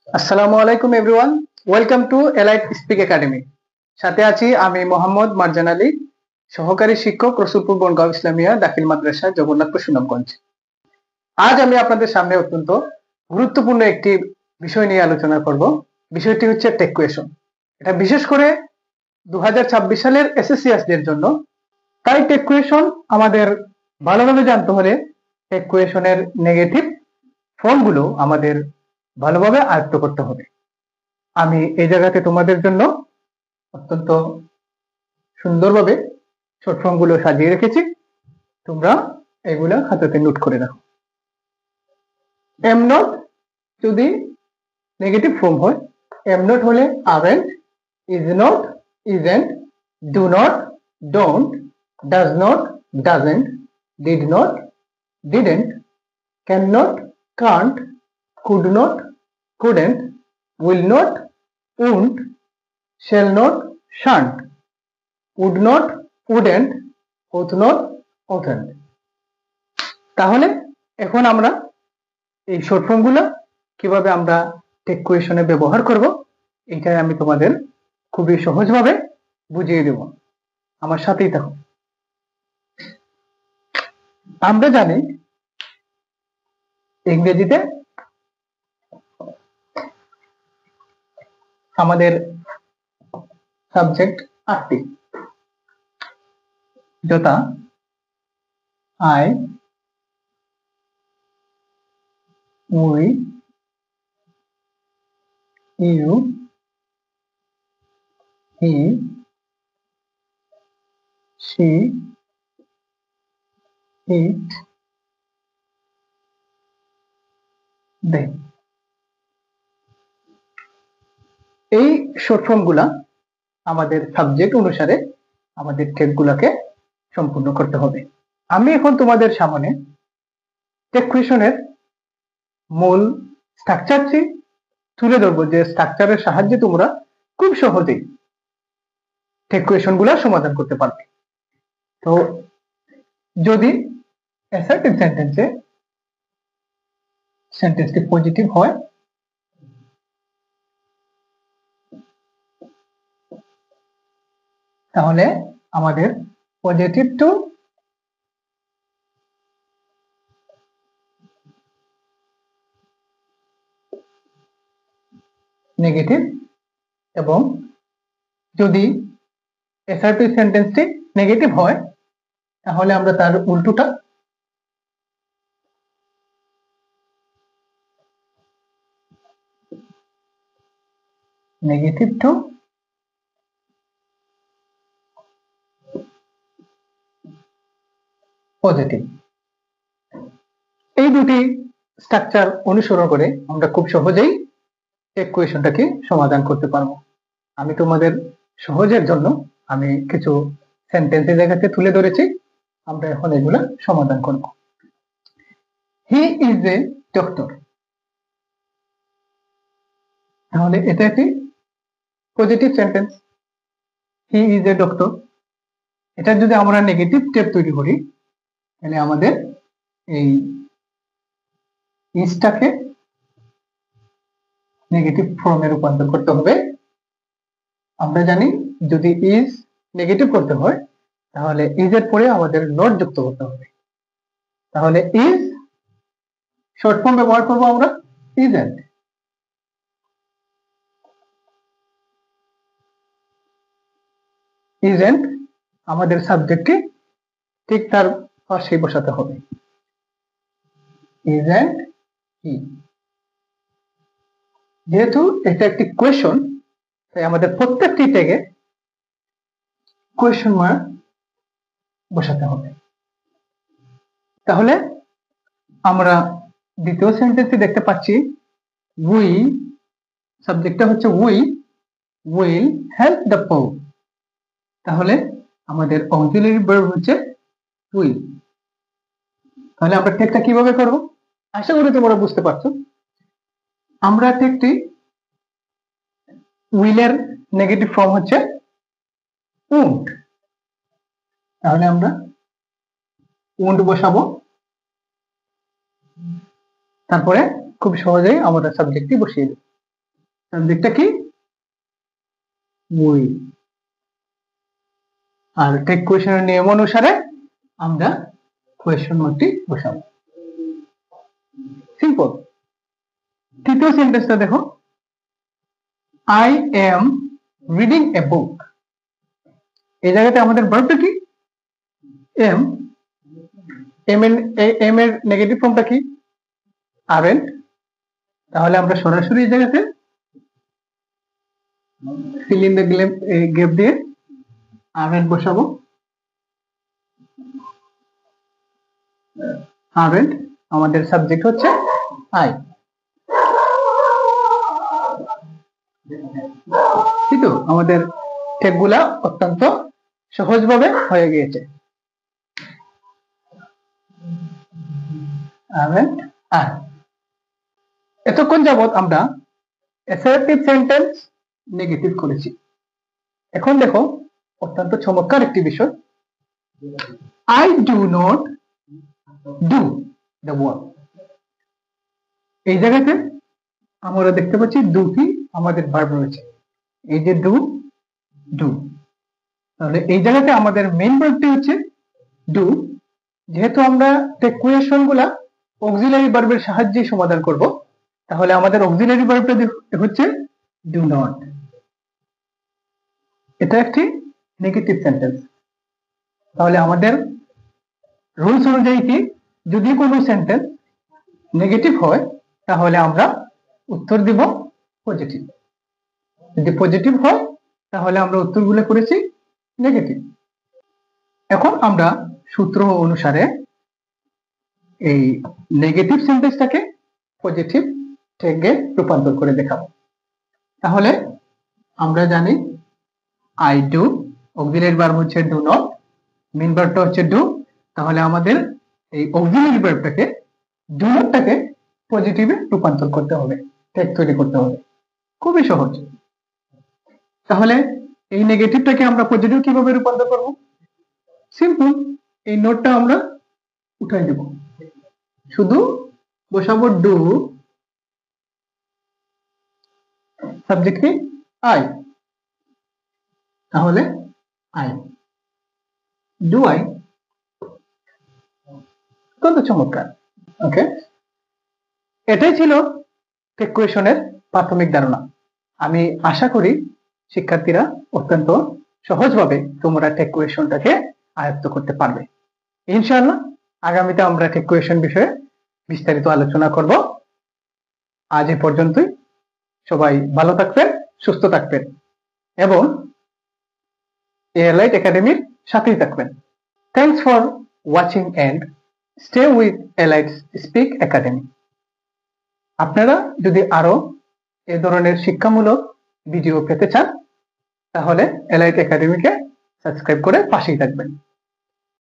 আসসালামু আলাইকুম everyone, welcome to elite Speak academy. সাথে আছি আমি মোহাম্মদ মারজান আলী, সহকারী শিক্ষক, রসুলপুর বনগাঁও ইসলামিয়া দাখিল মাদ্রাসা, জগন্নাথপুর, সুনামগঞ্জ। আজ আমি আপনাদের সামনে অত্যন্ত গুরুত্বপূর্ণ একটি বিষয় নিয়ে আলোচনা করব। বিষয়টি হচ্ছে টেক কোয়েশন। এটা বিশেষ করে 2026 সালের এসএসসিদের জন্য। তাই টেক কোয়েশন আমাদের ভালোভাবে জানতে হলে টেক কোয়েশনের নেগেটিভ ফর্মগুলো আমাদের ভালোভাবে আয়ত্ত করতে হবে। আমি এই জায়গাতে তোমাদের জন্য অত্যন্ত সুন্দরভাবে শর্ট ফর্ম গুলো সাজিয়ে রেখেছি, তোমরা এগুলা খাতাতে নোট করে রাখো। এম নট যদি নেগেটিভ ফর্ম হয়, এম নট হলে aren't, is not, isn't, do not, don't, does not, doesn't, did not, didn't, can not, can't, could not, couldn't, will not, won't, shall not, shan't, would not, wouldn't, ought not, oughtn't। তাহলে এখন আমরা এই short form গুলো কিভাবে আমরা take কোয়েশনে ব্যবহার করব, এটাই আমি তোমাদের খুবই সহজভাবে বুঝিয়ে দেব। আমার সাথেই থাকো। আমরা জানি ইংরেজিতে আমাদের সাবজেক্ট 8টি, যথা I, we, you, he, she, it, they. এই শর্ট ফর্ম গুলা আমাদের সাবজেক্ট অনুসারে আমাদের টেক গুলাকে সম্পূর্ণ করতে হবে। আমি এখন তোমাদের সামনে টেক কোয়েশনের মূল স্ট্রাকচারটি তুলে ধরবো, যে স্ট্রাকচারের সাহায্যে তোমরা খুব সহজেই টেক কোয়েশন গুলা সমাধান করতে পারবে। তো যদি অ্যাসার্টিভ সেন্টেন্সটি পজিটিভ হয়, তাহলে আমাদের পজিটিভ টু নেগেটিভ, এবং যদি অ্যাসার্টিভ সেন্টেন্সটি নেগেটিভ হয় তাহলে আমরা তার উল্টোটা নেগেটিভ টু পজিটিভ। এই দুটি স্ট্রাকচার অনুসরণ করে আমরা খুব সহজেই টেক কোয়েশনটাকে সমাধান করতে পারবো। আমি তোমাদের সহজের জন্য আমি কিছু সেন্টেন্সের জায়গাতে তুলে ধরেছি, আমরা এখন এগুলা সমাধান করব। হি ইজ এ ডক্টর, তাহলে এটা একটি positive sentence. He is a doctor, এটা যদি আমরা নেগেটিভ টেপ তৈরি করি তাহলে আমাদের এই ইজটাকে নেগেটিভ ফর্মে রূপান্তর করতে হবে। আমরা জানি যদি ইজ নেগেটিভ করতে হয় তাহলে ইজ এর পরে আমাদের নট যুক্ত করতে হবে। তাহলে ইজ শর্ট ফর্ম ব্যবহার করব আমরা ইজেন্ট। ইজেন্ট আমাদের সাবজেক্টটি ঠিক তার পাশে বসাতে হবে। ইজেন্ট হি, যেহেতু এটা একটি কোয়েশন তাই আমাদের প্রত্যেকটি ট্যাগে কোয়েশন মার্ক বসাতে হবে। তাহলে আমরা দ্বিতীয় সেন্টেন্সটি দেখতে পাচ্ছি, উই, সাবজেক্টটা হচ্ছে we will help the poor. তাহলে আমাদের অক্সিলারি ভার্ব হচ্ছে উইল। তাহলে আমরা টেকটা কিভাবে করব, আশা করি তোমরা বুঝতে পারছো। আমরা টেকটি উইলের নেগেটিভ ফর্ম হচ্ছে উন্ট, তাহলে আমরা উন্ট বসাবো, তারপরে খুব সহজেই আমরা সাবজেক্টটি বসিয়ে দেব। সাবজেক্টটা কি? উই। আর টেক কোয়েশনের নিয়ম অনুসারে আমরা কোয়েশন মার্কটি বসাবো। সিম্পল। তৃতীয় সেন্টেন্সটা দেখো, আই এম রিডিং এ বুক। এই জায়গাতে আমাদের ভার্বটা কি? এম। এম এর নেগেটিভ ফর্মটা কি? আরএন্ট। তাহলে আমরা সরাসরি এই জায়গাতে ফিল ইন দ্য গ্যাপ দিয়ে আরএন্ট বসাবো। আরএন্ট আমাদের সাবজেক্ট হচ্ছে আই। কিন্তু আমাদের টেকগুলা অত্যন্ত সহজভাবে হয়ে গিয়েছে। আর এতক্ষণ যাবৎ আমরা অ্যাসার্টিভ সেন্টেন্স নেগেটিভ করেছি। এখন দেখো অত্যন্ত চমৎকার একটি বিষয়, I do not do the work. এই জায়গাতে আমরা দেখতে পাচ্ছি দুটি আমাদের ভার্ব রয়েছে, এই যে ডু, ডু। তাহলে এই জায়গাতে আমাদের মেইন ভার্বটি হচ্ছে ডু। যেহেতু আমরা টেক কোয়েশন গুলা অক্সিলারি ভার্বের সাহায্যে সমাধান করব, তাহলে আমাদের অক্সিলারি ভার্বটা হচ্ছে ডু নট। এটা একটি নেগেটিভ সেন্টেন্স। তাহলে আমাদের রুলস অনুযায়ী কি, যদি কোনো সেন্টেন্স নেগেটিভ হয় তাহলে আমরা উত্তর দিব পজিটিভ। যদি পজিটিভ হয় তাহলে আমরা উত্তরগুলো করেছি নেগেটিভ। এখন আমরা সূত্র অনুসারে এই নেগেটিভ সেন্টেন্সটাকে পজিটিভ টেগে রূপান্তর করে দেখাবো। তাহলে আমরা জানি আই ডু, অক্সিলারি ভার্ব হচ্ছে ডু নট, মেইন ভার্বটা হচ্ছে ডু। তাহলে আমাদের এই অক্সিলারি ভার্বটাকে, ডু নটটাকে পজিটিভে রূপান্তর করতে হবে, টেগ তৈরি করতে হবে। খুবই সহজ। তাহলে এই নেগেটিভটাকে আমরা পজিটিভ কিভাবে রূপান্তর করব? সিম্পল, এই নোটটা আমরা উঠাই দেব, শুধু বসাবো ডু, সাবজেক্ট কি? আই। তাহলে আই, ডু আই। কত চমৎকার। ওকে, এটাই ছিল টেক কোয়েশনের প্রাথমিক ধারণা। আমি আশা করি শিক্ষার্থীরা অত্যন্ত সহজভাবে তোমরা টেক কোয়েশনটাকে আয়ত্ত করতে পারবে। ইনশাআল্লাহ আগামীতে আমরা টেক কোয়েশন বিষয়ে বিস্তারিত আলোচনা করব। আজ এই পর্যন্তই। সবাই ভালো থাকবেন, সুস্থ থাকবেন এবং এলাইট একাডেমির সাথেই থাকবেন। Thanks for watching and stay with Elite Speak Academy. আপনারা যদি আরো এ ধরনের শিক্ষামূলক ভিডিও পেতে চান তাহলে এলাইট একাডেমিকে সাবস্ক্রাইব করে পাশেই থাকবেন।